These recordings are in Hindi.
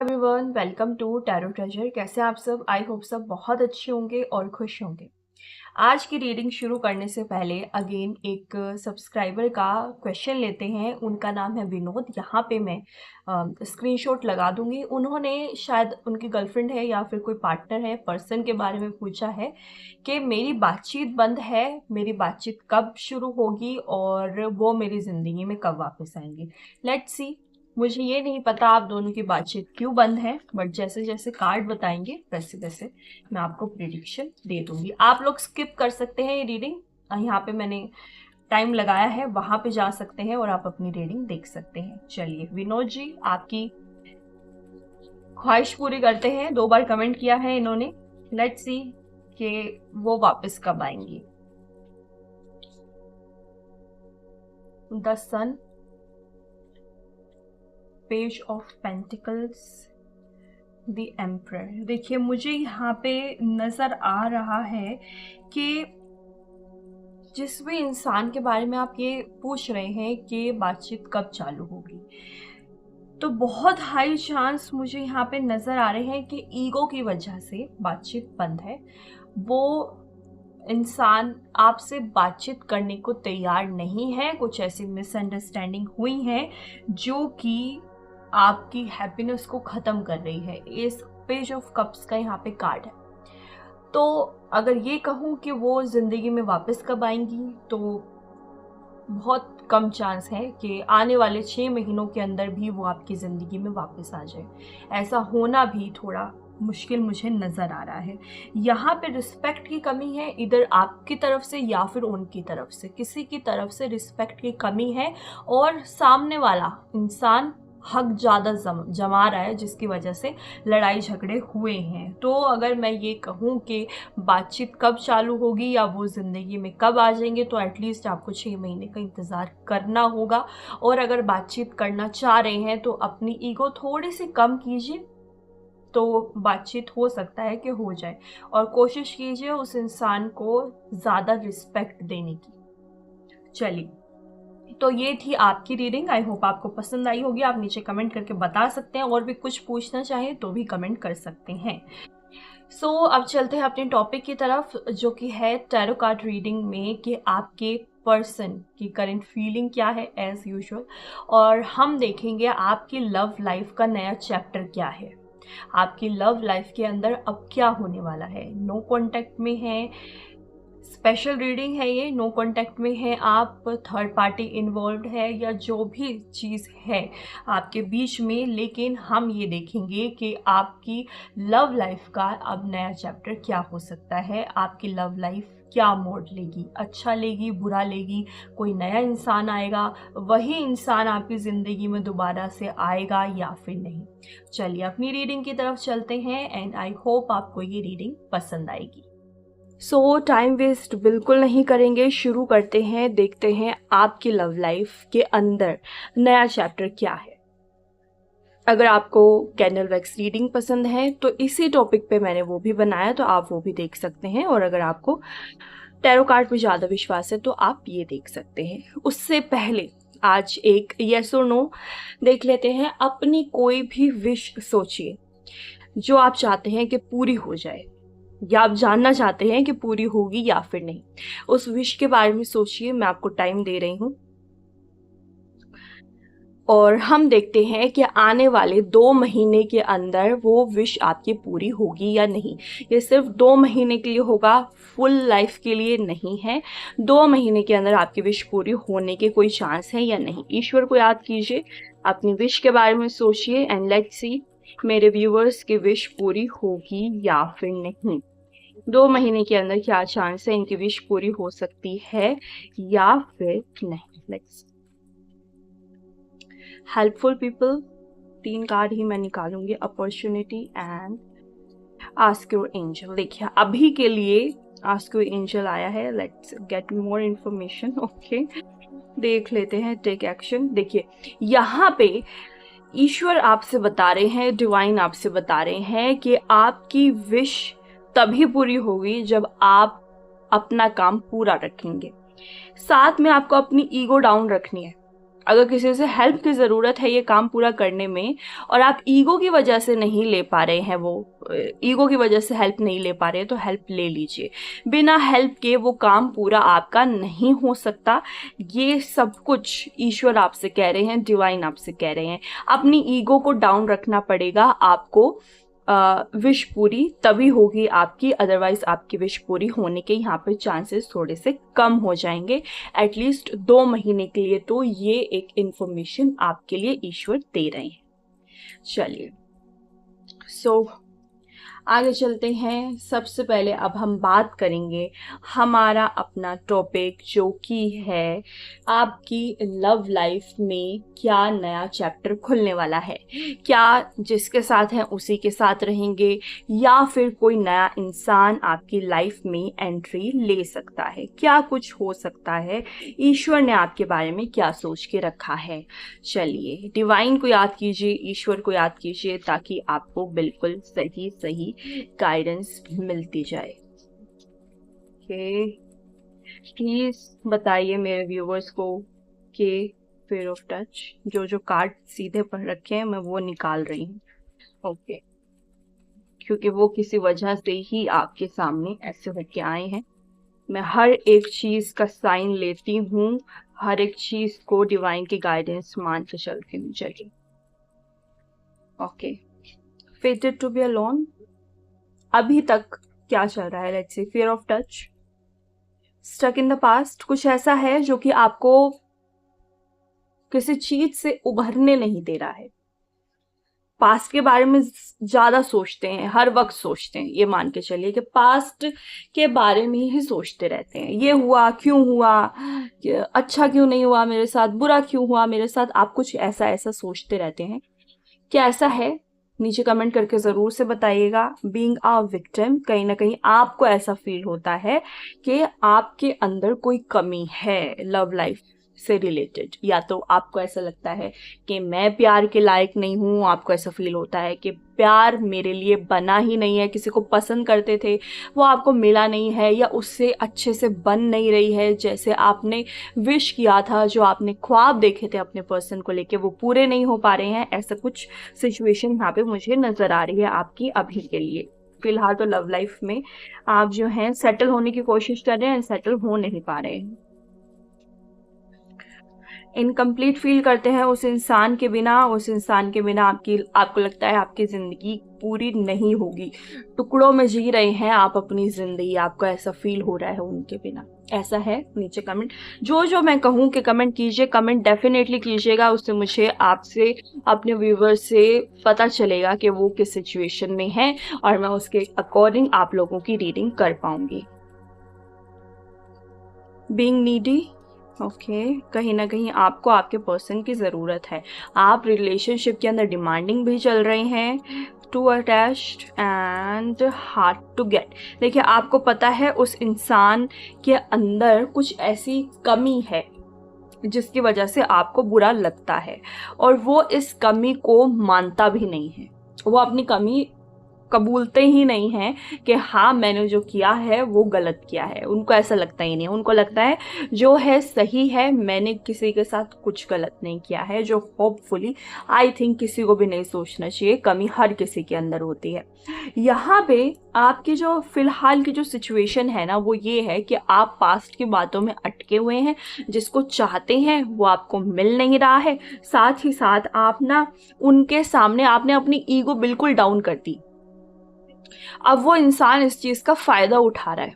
Everyone, welcome to Tarot Treasure. कैसे आप सब? आई होप सब बहुत अच्छे होंगे और खुश होंगे। आज की रीडिंग शुरू करने से पहले अगेन एक सब्सक्राइबर का क्वेश्चन लेते हैं। उनका नाम है विनोद। यहाँ पे मैं स्क्रीनशॉट लगा दूंगी। उन्होंने शायद उनकी गर्लफ्रेंड है या फिर कोई पार्टनर है, पर्सन के बारे में पूछा है कि मेरी बातचीत बंद है, मेरी बातचीत कब शुरू होगी और वो मेरी ज़िंदगी में कब वापस आएंगे। Let's see. मुझे ये नहीं पता आप दोनों की बातचीत क्यों बंद है, बट जैसे जैसे कार्ड बताएंगे वैसे वैसे मैं आपको प्रिडिक्शन दे दूंगी। आप लोग स्किप कर सकते हैं ये रीडिंग। यहाँ पे मैंने टाइम लगाया है, वहां पे जा सकते हैं और आप अपनी रीडिंग देख सकते हैं। चलिए विनोद जी, आपकी ख्वाहिश पूरी करते हैं। 2 बार कमेंट किया है इन्होंने। लेट्स सी कि वो वापस कब आएंगी। The sun, page of pentacles, the emperor. देखिए, मुझे यहाँ पे नजर आ रहा है कि जिस भी इंसान के बारे में आप ये पूछ रहे हैं कि बातचीत कब चालू होगी, तो बहुत हाई चांस मुझे यहाँ पे नजर आ रहे हैं कि ईगो की वजह से बातचीत बंद है। वो इंसान आपसे बातचीत करने को तैयार नहीं है। कुछ ऐसी मिसअंडरस्टैंडिंग हुई है जो कि आपकी हैप्पीनेस को ख़त्म कर रही है। इस पेज ऑफ कप्स का यहाँ पे कार्ड है। तो अगर ये कहूँ कि वो ज़िंदगी में वापस कब आएंगी, तो बहुत कम चांस है कि आने वाले 6 महीनों के अंदर भी वो आपकी ज़िंदगी में वापस आ जाए। ऐसा होना भी थोड़ा मुश्किल मुझे नज़र आ रहा है। यहाँ पे रिस्पेक्ट की कमी है, इधर आपकी तरफ से या फिर उनकी तरफ से, किसी की तरफ से रिस्पेक्ट की कमी है और सामने वाला इंसान हक ज़्यादा जमा रहा है, जिसकी वजह से लड़ाई झगड़े हुए हैं। तो अगर मैं ये कहूँ कि बातचीत कब चालू होगी या वो ज़िंदगी में कब आ जाएंगे, तो एटलीस्ट आपको 6 महीने का इंतज़ार करना होगा। और अगर बातचीत करना चाह रहे हैं तो अपनी ईगो थोड़ी सी कम कीजिए, तो बातचीत हो सकता है कि हो जाए। और कोशिश कीजिए उस इंसान को ज़्यादा रिस्पेक्ट देने की। चलिए, तो ये थी आपकी रीडिंग। आई होप आपको पसंद आई होगी। आप नीचे कमेंट करके बता सकते हैं, और भी कुछ पूछना चाहें तो भी कमेंट कर सकते हैं। अब चलते हैं अपने टॉपिक की तरफ, जो कि है टैरो कार्ड रीडिंग में कि आपके पर्सन की करंट फीलिंग क्या है एज यूजुअल। और हम देखेंगे आपकी लव लाइफ का नया चैप्टर क्या है। आपकी लव लाइफ के अंदर अब क्या होने वाला है। नो कांटेक्ट में है, स्पेशल रीडिंग है ये। नो कांटेक्ट में है आप, थर्ड पार्टी इन्वॉल्व है या जो भी चीज़ है आपके बीच में, लेकिन हम ये देखेंगे कि आपकी लव लाइफ का अब नया चैप्टर क्या हो सकता है। आपकी लव लाइफ क्या मोड़ लेगी, अच्छा लेगी, बुरा लेगी, कोई नया इंसान आएगा, वही इंसान आपकी ज़िंदगी में दोबारा से आएगा या फिर नहीं। चलिए अपनी रीडिंग की तरफ चलते हैं एंड आई होप आपको ये रीडिंग पसंद आएगी। टाइम वेस्ट बिल्कुल नहीं करेंगे, शुरू करते हैं। देखते हैं आपकी लव लाइफ के अंदर नया चैप्टर क्या है। अगर आपको कैंडल वैक्स रीडिंग पसंद है तो इसी टॉपिक पे मैंने वो भी बनाया, तो आप वो भी देख सकते हैं। और अगर आपको टैरो कार्ड पे ज़्यादा विश्वास है तो आप ये देख सकते हैं। उससे पहले आज एक येस और नो देख लेते हैं। अपनी कोई भी विश सोचिए जो आप चाहते हैं कि पूरी हो जाए, या आप जानना चाहते हैं कि पूरी होगी या फिर नहीं। उस विश के बारे में सोचिए। मैं आपको टाइम दे रही हूँ और हम देखते हैं कि आने वाले 2 महीने के अंदर वो विश आपकी पूरी होगी या नहीं। ये सिर्फ 2 महीने के लिए होगा, फुल लाइफ के लिए नहीं है। 2 महीने के अंदर आपकी विश पूरी होने के कोई चांस है या नहीं। ईश्वर को याद कीजिए, अपनी विश के बारे में सोचिए एंड लेट्स सी मेरे व्यूअर्स की विश पूरी होगी या फिर नहीं। 2 महीने के अंदर क्या चांस है इनकी विश पूरी हो सकती है या फिर नहीं। लेट्स हेल्पफुल पीपल, 3 कार्ड ही मैं निकालूंगी। Opportunity and ask your angel. देखिए अभी के लिए आस्क योर एंजल आया है। Let's get more information. Okay, देख लेते हैं। Take action. देखिए यहाँ पे ईश्वर आपसे बता रहे हैं, डिवाइन आपसे बता रहे हैं कि आपकी विश तभी पूरी होगी जब आप अपना काम पूरा रखेंगे। साथ में आपको अपनी ईगो डाउन रखनी है। अगर किसी से हेल्प की ज़रूरत है ये काम पूरा करने में और आप ईगो की वजह से नहीं ले पा रहे हैं, वो ईगो की वजह से हेल्प नहीं ले पा रहे हैं, तो हेल्प ले लीजिए। बिना हेल्प के वो काम पूरा आपका नहीं हो सकता। ये सब कुछ ईश्वर आपसे कह रहे हैं, डिवाइन आपसे कह रहे हैं। अपनी ईगो को डाउन रखना पड़ेगा आपको। विश पूरी तभी होगी आपकी, अदरवाइज आपकी विश पूरी होने के यहाँ पे चांसेस थोड़े से कम हो जाएंगे, एटलीस्ट 2 महीने के लिए। तो ये एक इंफॉर्मेशन आपके लिए ईश्वर दे रहे हैं। चलिए, सो आगे चलते हैं। सबसे पहले अब हम बात करेंगे हमारा अपना टॉपिक, जो कि है आपकी लव लाइफ में क्या नया चैप्टर खुलने वाला है। क्या जिसके साथ हैं उसी के साथ रहेंगे, या फिर कोई नया इंसान आपकी लाइफ में एंट्री ले सकता है। क्या कुछ हो सकता है, ईश्वर ने आपके बारे में क्या सोच के रखा है। चलिए, डिवाइन को याद कीजिए, ईश्वर को याद कीजिए, ताकि आपको बिल्कुल सही सही गाइडेंस मिलती जाए। प्लीज बताइए मेरे व्यूवर्स को कि फेयर ऑफ टच, जो कार्ड सीधे पर रखे हैं मैं वो निकाल रही हूँ। ओके, क्योंकि वो किसी वजह से ही आपके सामने ऐसे होके आए हैं। मैं हर एक चीज का साइन लेती हूँ, हर एक चीज को डिवाइन की गाइडेंस मान के चलती हूँ। चलिए, okay, fated to be alone, अभी तक क्या चल रहा है। Let's see, fear of touch, stuck in the past, कुछ ऐसा है जो कि आपको किसी चीज से उभरने नहीं दे रहा है। पास्ट के बारे में ज्यादा सोचते हैं, हर वक्त सोचते हैं। ये मान के चलिए कि पास्ट के बारे में ही सोचते रहते हैं। ये हुआ, क्यों हुआ, अच्छा क्यों नहीं हुआ मेरे साथ, बुरा क्यों हुआ मेरे साथ। आप कुछ ऐसा ऐसा सोचते रहते हैं। क्या ऐसा है? नीचे कमेंट करके ज़रूर से बताइएगा। बीइंग अ विक्टिम, कहीं ना कहीं आपको ऐसा फील होता है कि आपके अंदर कोई कमी है लव लाइफ से रिलेटेड, या तो आपको ऐसा लगता है कि मैं प्यार के लायक नहीं हूँ, आपको ऐसा फील होता है कि प्यार मेरे लिए बना ही नहीं है, किसी को पसंद करते थे वो आपको मिला नहीं है, या उससे अच्छे से बन नहीं रही है जैसे आपने विश किया था, जो आपने ख्वाब देखे थे अपने पर्सन को लेके वो पूरे नहीं हो पा रहे हैं। ऐसा कुछ सिचुएशन यहाँ पे मुझे नज़र आ रही है आपकी अभी के लिए। फिलहाल तो लव लाइफ में आप जो हैं सेटल होने की कोशिश कर रहे हैं, सेटल हो नहीं पा रहे हैं, इनकम्प्लीट फील करते हैं उस इंसान के बिना। उस इंसान के बिना आपको लगता है आपकी ज़िंदगी पूरी नहीं होगी, टुकड़ों में जी रहे हैं आप अपनी ज़िंदगी, आपको ऐसा फील हो रहा है उनके बिना। ऐसा है? नीचे कमेंट, जो मैं कहूँ कि कमेंट कीजिए, कमेंट डेफिनेटली कीजिएगा। उससे मुझे आपसे, अपने व्यूवर से पता चलेगा कि वो किस सिचुएशन में है, और मैं उसके अकॉर्डिंग आप लोगों की रीडिंग कर पाऊंगी। बीइंग नीडी, ओके, कहीं ना कहीं आपको आपके पर्सन की ज़रूरत है। आप रिलेशनशिप के अंदर डिमांडिंग भी चल रहे हैं। Too attached and hard to get. देखिए, आपको पता है उस इंसान के अंदर कुछ ऐसी कमी है जिसकी वजह से आपको बुरा लगता है, और वो इस कमी को मानता भी नहीं है। वो अपनी कमी कबूलते ही नहीं हैं कि हाँ मैंने जो किया है वो गलत किया है। उनको ऐसा लगता ही नहीं, उनको लगता है जो है सही है, मैंने किसी के साथ कुछ गलत नहीं किया है, जो होपफुली आई थिंक किसी को भी नहीं सोचना चाहिए। कमी हर किसी के अंदर होती है। यहाँ पे आपकी जो फिलहाल की जो सिचुएशन है ना, वो ये है कि आप पास्ट की बातों में अटके हुए हैं। जिसको चाहते हैं वो आपको मिल नहीं रहा है। साथ ही साथ आप ना उनके सामने आपने अपनी ईगो बिल्कुल डाउन कर दी। अब वो इंसान इस चीज का फायदा उठा रहा है।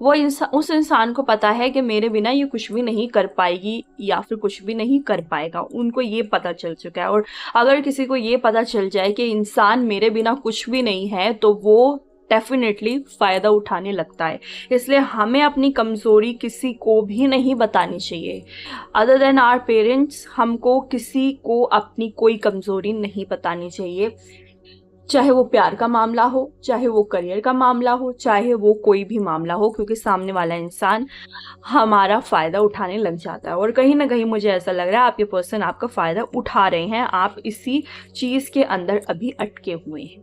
वो उस इंसान को पता है कि मेरे बिना ये कुछ भी नहीं कर पाएगी या फिर कुछ भी नहीं कर पाएगा। उनको ये पता चल चुका है। और अगर किसी को ये पता चल जाए कि इंसान मेरे बिना कुछ भी नहीं है, तो वो डेफिनेटली फ़ायदा उठाने लगता है। इसलिए हमें अपनी कमज़ोरी किसी को भी नहीं बतानी चाहिए। अदर देन आवर पेरेंट्स, हमको किसी को अपनी कोई कमज़ोरी नहीं बतानी चाहिए। चाहे वो प्यार का मामला हो, चाहे वो करियर का मामला हो, चाहे वो कोई भी मामला हो, क्योंकि सामने वाला इंसान हमारा फ़ायदा उठाने लग जाता है। और कहीं ना कहीं मुझे ऐसा लग रहा है आपके पर्सन आपका फ़ायदा उठा रहे हैं। आप इसी चीज़ के अंदर अभी अटके हुए हैं।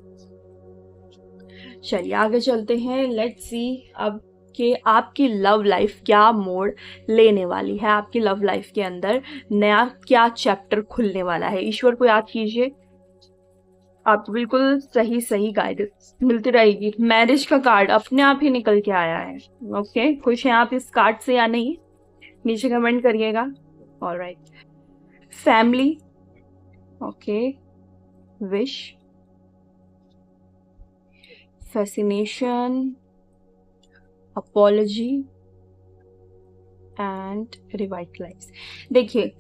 चलिए आगे चलते हैं। लेट्स सी अब कि आपकी लव लाइफ क्या मोड़ लेने वाली है, आपकी लव लाइफ के अंदर नया क्या चैप्टर खुलने वाला है। ईश्वर को याद कीजिए, आपको बिल्कुल सही सही गाइडेंस मिलती रहेगी। मैरिज का कार्ड अपने आप ही निकल के आया है। ओके, खुश हैं आप इस कार्ड से या नहीं, नीचे कमेंट करिएगा। Alright, family, okay, wish, fascination, apology and revitalise. देखिए,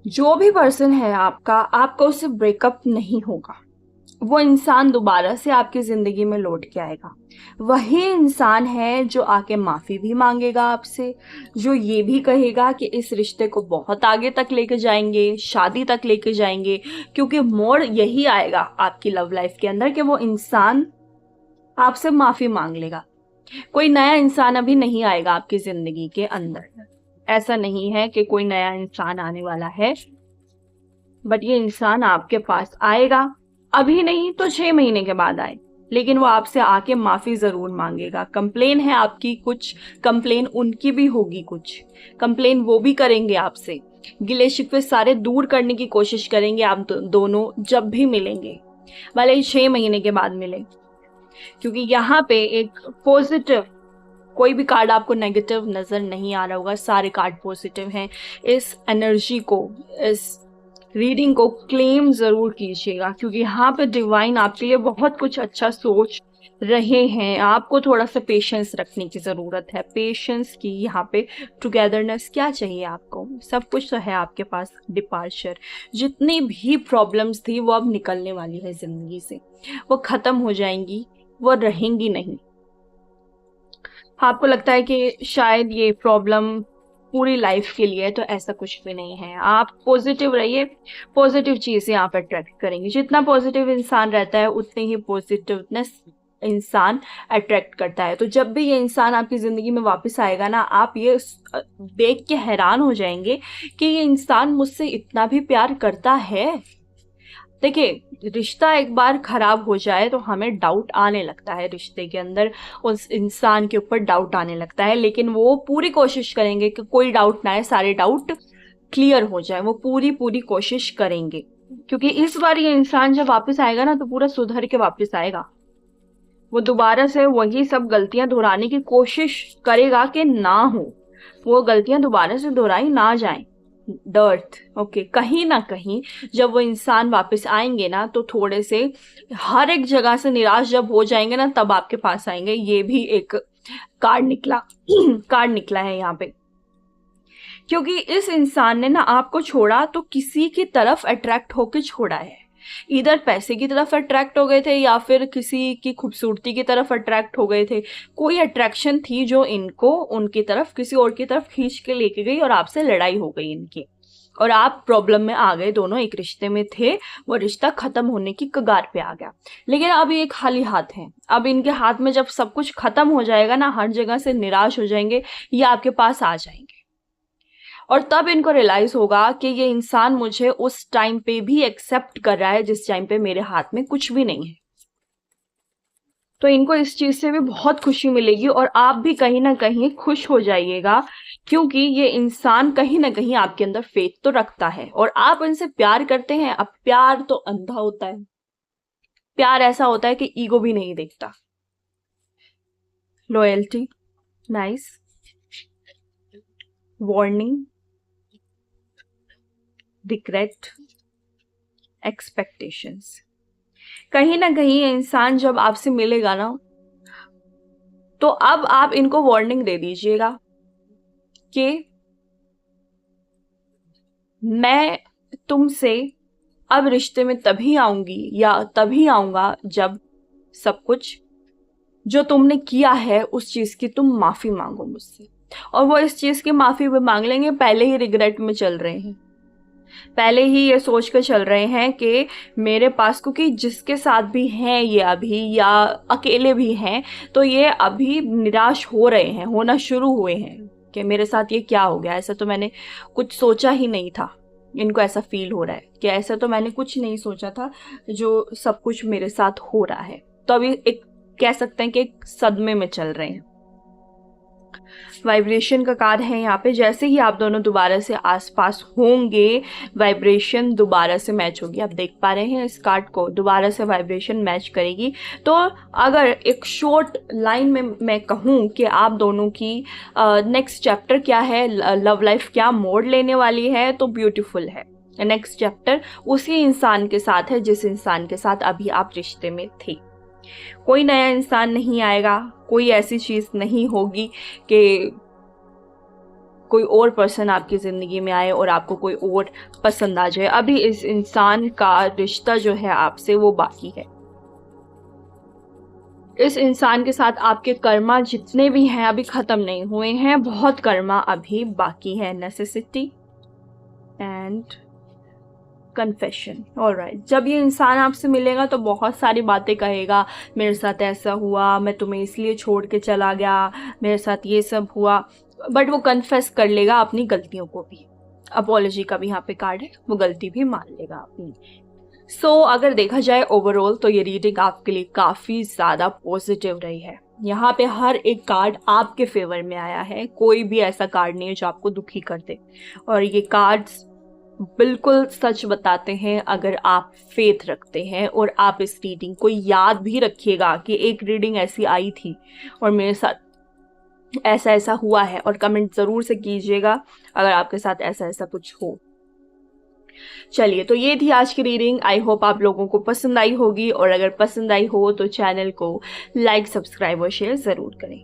जो भी पर्सन है आपका उससे ब्रेकअप नहीं होगा। वो इंसान दोबारा से आपकी जिंदगी में लौट के आएगा। वही इंसान है जो आके माफी भी मांगेगा आपसे, जो ये भी कहेगा कि इस रिश्ते को बहुत आगे तक लेके जाएंगे, शादी तक लेके जाएंगे, क्योंकि मोड़ यही आएगा आपकी लव लाइफ के अंदर कि वो इंसान आपसे माफी मांग लेगा। कोई नया इंसान अभी नहीं आएगा आपकी जिंदगी के अंदर। ऐसा नहीं है कि कोई नया इंसान आने वाला है, बट ये इंसान आपके पास आएगा, अभी नहीं तो 6 महीने के बाद आए, लेकिन वो आपसे आके माफी जरूर मांगेगा। कंप्लेन है आपकी कुछ, कंप्लेन उनकी भी होगी कुछ, कंप्लेन वो भी करेंगे आपसे, गिले शिकवे सारे दूर करने की कोशिश करेंगे आप दोनों जब भी मिलेंगे, भले ही 6 महीने के बाद मिले। क्योंकि यहाँ पे एक पॉजिटिव, कोई भी कार्ड आपको नेगेटिव नजर नहीं आ रहा होगा, सारे कार्ड पॉजिटिव हैं। इस एनर्जी को, इस रीडिंग को क्लेम जरूर कीजिएगा, क्योंकि यहाँ पे डिवाइन आपके लिए बहुत कुछ अच्छा सोच रहे हैं। आपको थोड़ा सा पेशेंस रखने की जरूरत है, पेशेंस की, यहाँ पे टुगेदरनेस। क्या चाहिए आपको, सब कुछ तो है आपके पास। डिपार्चर, जितनी भी प्रॉब्लम्स थी वो अब निकलने वाली है जिंदगी से, वो खत्म हो जाएंगी, वो रहेंगी नहीं। आपको लगता है कि शायद ये प्रॉब्लम पूरी लाइफ के लिए है, तो ऐसा कुछ भी नहीं है। आप पॉजिटिव रहिए, पॉजिटिव चीजें आप अट्रैक्ट करेंगे। जितना पॉजिटिव इंसान रहता है उतनी ही पॉजिटिवनेस इंसान अट्रैक्ट करता है। तो जब भी ये इंसान आपकी जिंदगी में वापस आएगा ना, आप ये देख के हैरान हो जाएंगे कि ये इंसान मुझसे इतना भी प्यार करता है। देखिए, रिश्ता एक बार खराब हो जाए तो हमें डाउट आने लगता है रिश्ते के अंदर, उस इंसान के ऊपर डाउट आने लगता है, लेकिन वो पूरी कोशिश करेंगे कि कोई डाउट ना आए, सारे डाउट क्लियर हो जाए। वो पूरी कोशिश करेंगे, क्योंकि इस बार ये इंसान जब वापस आएगा ना तो पूरा सुधर के वापस आएगा। वो दोबारा से वही सब गलतियां दोहराने की कोशिश करेगा कि ना हो, वो गलतियां दोबारा से दोहराई ना जाएं। डर्थ, ओके, कहीं ना कहीं जब वो इंसान वापस आएंगे ना तो थोड़े से हर एक जगह से निराश जब हो जाएंगे ना, तब आपके पास आएंगे। ये भी एक कार्ड निकला कार्ड निकला है यहाँ पे, क्योंकि इस इंसान ने ना आपको छोड़ा तो किसी की तरफ अट्रैक्ट होके छोड़ा है। इधर पैसे की तरफ अट्रैक्ट हो गए थे या फिर किसी की खूबसूरती की तरफ अट्रैक्ट हो गए थे। कोई अट्रैक्शन थी जो इनको उनकी तरफ, किसी और की तरफ खींच के लेके गई और आपसे लड़ाई हो गई इनकी, और आप प्रॉब्लम में आ गए। दोनों एक रिश्ते में थे, वो रिश्ता खत्म होने की कगार पे आ गया, लेकिन अब ये खाली हाथ हैं। अब इनके हाथ में जब सब कुछ खत्म हो जाएगा ना, हर जगह से निराश हो जाएंगे, ये आपके पास आ जाएंगे, और तब इनको रियलाइज होगा कि ये इंसान मुझे उस टाइम पे भी एक्सेप्ट कर रहा है जिस टाइम पे मेरे हाथ में कुछ भी नहीं है। तो इनको इस चीज से भी बहुत खुशी मिलेगी, और आप भी कहीं ना कहीं खुश हो जाइएगा, क्योंकि ये इंसान कहीं ना कहीं आपके अंदर फेथ तो रखता है और आप इनसे प्यार करते हैं। अब प्यार तो अंधा होता है, प्यार ऐसा होता है कि ईगो भी नहीं देखता। Loyalty, nice, warning, regret, expectations. कहीं ना कहीं ये इंसान जब आपसे मिलेगा ना, तो अब आप इनको वार्निंग दे दीजिएगा कि मैं तुमसे अब रिश्ते में तभी आऊंगी या तभी आऊंगा जब सब कुछ जो तुमने किया है उस चीज की तुम माफी मांगो मुझसे। और वो इस चीज की माफी भी मांग लेंगे। पहले ही रिग्रेट में चल रहे हैं, पहले ही ये सोच कर चल रहे हैं कि मेरे पास, क्योंकि जिसके साथ भी हैं ये अभी या अकेले भी हैं, तो ये अभी निराश हो रहे हैं, होना शुरू हुए हैं कि मेरे साथ ये क्या हो गया, ऐसा तो मैंने कुछ सोचा ही नहीं था। इनको ऐसा फील हो रहा है कि ऐसा तो मैंने कुछ नहीं सोचा था जो सब कुछ मेरे साथ हो रहा है। तो अभी एक कह सकते हैं कि एक सदमे में चल रहे हैं। वाइब्रेशन का कार्ड है यहाँ पे। जैसे ही आप दोनों दोबारा से आसपास होंगे, वाइब्रेशन दोबारा से मैच होगी। आप देख पा रहे हैं इस कार्ड को, दोबारा से वाइब्रेशन मैच करेगी। तो अगर एक शॉर्ट लाइन में मैं कहूँ कि आप दोनों की नेक्स्ट चैप्टर क्या है, लव लाइफ क्या मोड़ लेने वाली है, तो ब्यूटीफुल है। नेक्स्ट चैप्टर उसी इंसान के साथ है जिस इंसान के साथ अभी आप रिश्ते में थे। कोई नया इंसान नहीं आएगा, कोई ऐसी चीज़ नहीं होगी कि कोई और पर्सन आपकी ज़िंदगी में आए और आपको कोई और पसंद आ जाए। अभी इस इंसान का रिश्ता जो है आपसे वो बाकी है। इस इंसान के साथ आपके कर्मा जितने भी हैं अभी ख़त्म नहीं हुए हैं, बहुत कर्मा अभी बाकी है। Necessity and confession. ऑलराइट, जब ये इंसान आपसे मिलेगा तो बहुत सारी बातें कहेगा। मेरे साथ ऐसा हुआ, मैं तुम्हें इसलिए छोड़ के चला गया, मेरे साथ ये सब हुआ, बट वो कन्फेस कर लेगा अपनी गलतियों को भी। अपॉलॉजी का भी यहाँ पे कार्ड है, वो गलती भी मान लेगा अपनी। सो अगर देखा जाए ओवरऑल तो ये रीडिंग आपके लिए काफ़ी ज़्यादा पॉजिटिव रही है। यहाँ पे हर एक कार्ड आपके फेवर में आया है, कोई भी ऐसा कार्ड नहीं है जो आपको दुखी कर दे। और ये कार्ड्स बिल्कुल सच बताते हैं अगर आप फेथ रखते हैं। और आप इस रीडिंग को याद भी रखिएगा कि एक रीडिंग ऐसी आई थी और मेरे साथ ऐसा ऐसा हुआ है, और कमेंट ज़रूर से कीजिएगा अगर आपके साथ ऐसा ऐसा कुछ हो। चलिए, तो ये थी आज की रीडिंग। आई होप आप लोगों को पसंद आई होगी, और अगर पसंद आई हो तो चैनल को लाइक, सब्सक्राइब और शेयर ज़रूर करें।